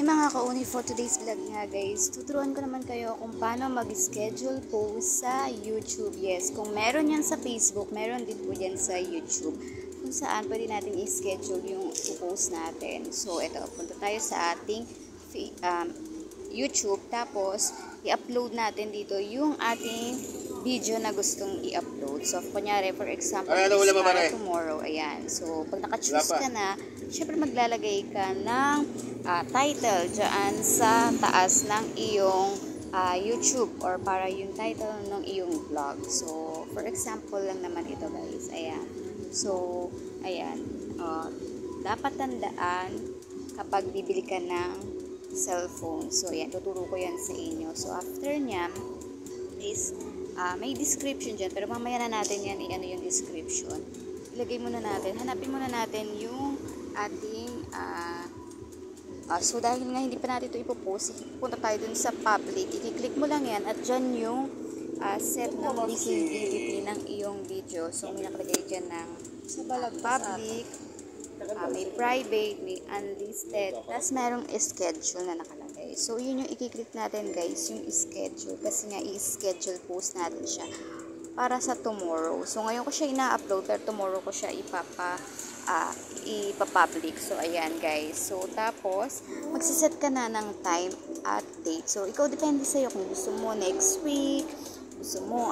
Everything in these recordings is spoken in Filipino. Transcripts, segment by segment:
mga kauni, for today's vlog nga guys, tuturuan ko naman kayo kung paano mag-schedule post sa YouTube. Yes, kung meron yan sa Facebook, meron din po yan sa YouTube. Kung saan pwede natin i-schedule yung post natin. So, ito, punta tayo sa ating YouTube. Tapos, i-upload natin dito yung ating video na gustong i-upload. So, kunyari, for example, para tomorrow. Ayan. So, pag naka-choose ka na, syempre maglalagay ka ng title dyan sa taas ng iyong YouTube or para yung title ng iyong vlog. So, for example lang naman ito guys. Ayan. So, ayan. Dapat tandaan kapag bibili ka ng cellphone. So, ayan. Tuturo ko yan sa inyo. So, after niya is may description dyan. Pero mamaya na natin yan i-ano yung description. Ilagay muna natin. Hanapin muna natin yung ating so dahil nga hindi pa natin ito ipopost, punta tayo dun sa public. I-click mo lang yan at dyan yung set ng visibility ng iyong video. So may nakalagay dyan ng public, may private, may unlisted, tapos merong schedule na nakalagay. So yun yung i-click natin guys, yung schedule, kasi nga i-schedule post natin siya para sa tomorrow. So ngayon ko siya ina-upload, pero tomorrow ko siya ipapublic. So ayan guys. So tapos magsiset ka na ng time at date. So ikaw, depende sa'yo kung gusto mo next week, gusto mo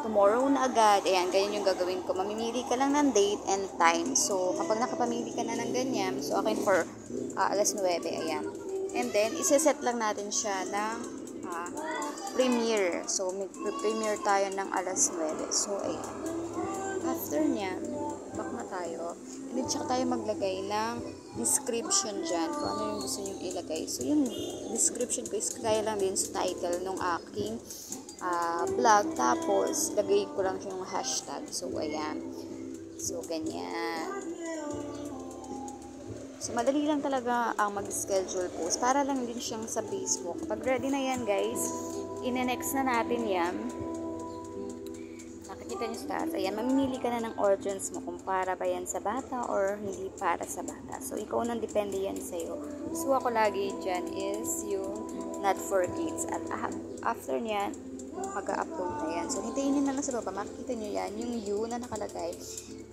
tomorrow na agad. Ayan, ganyan yung gagawin ko. Mamimili ka lang ng date and time. So kapag nakapamili ka na ng ganyan, so akin for alas 9. Ayan. And then iseset lang natin siya ng premiere. So, premiere tayo ng alas 9. So, ayan. After niya, back na tayo. And then, tsaka tayo maglagay ng description dyan. Kung ano yung gusto nyo ilagay. So, yung description ko is kaya lang din sa title ng aking vlog. Tapos, lagay ko lang yung hashtag. So, ayan. So, ganyan. So, madali lang talaga ang mag-schedule post. Para lang din siyang sa Facebook. Pag ready na yan, guys, ine-next na natin yan. Nakikita nyo sa taas. Ayan, mamimili ka na ng audience mo kung para ba yan sa bata or hindi para sa bata. So, ikaw nang depende yan sa'yo. So, ako lagi dyan is yung not for kids. At after nyan, mag-upload na yan. So, hintayin nyo na lang sa baba. Makikita nyo yan, yung U na nakalagay.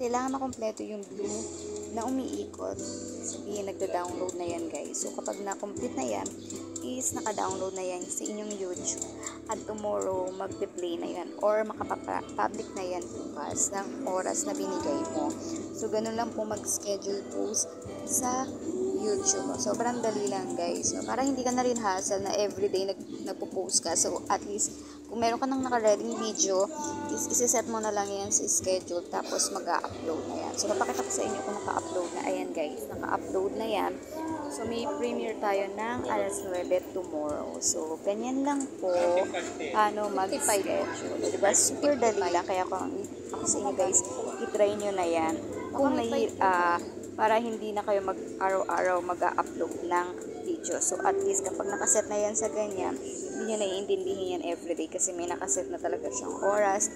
Kailangan makompleto yung blue na umiikot. Sabihin, nagda-download na yan guys. So, kapag na-complete na yan, is naka-download na yan sa inyong YouTube. At tomorrow, magpe-play na yan. Or makapapublic na yan bukas ng oras na binigay mo. So, ganun lang po mag-schedule post sa YouTube. Sobrang dali lang guys. So, para hindi ka na rin hassle na everyday nagpo-post ka. So, at least, kung meron ka nang naka-ready video, isiset mo na lang yan sa schedule, tapos mag-upload na yan. So, napakita ko sa inyo kung naka-upload na. Ayan guys, naka-upload na yan. So, may premiere tayo ng alas 9 tomorrow. So, ganyan lang po paano mag-schedule. Diba? Super dali lang. Kaya ako sa inyo guys, itry nyo na yan. Kung para hindi na kayo araw-araw mag-upload ng video. So, at least kapag nakaset na yan sa ganyan, hindi nyo naiintindihin yan everyday kasi may nakaset na talaga siyang oras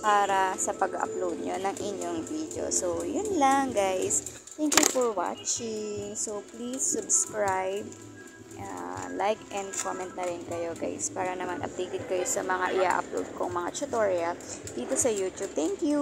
para sa pag-upload nyo ng inyong video. So, yun lang guys. Thank you for watching. So, please subscribe, like, and comment na rin kayo guys para naman updated kayo sa mga i-upload kong mga tutorial dito sa YouTube. Thank you!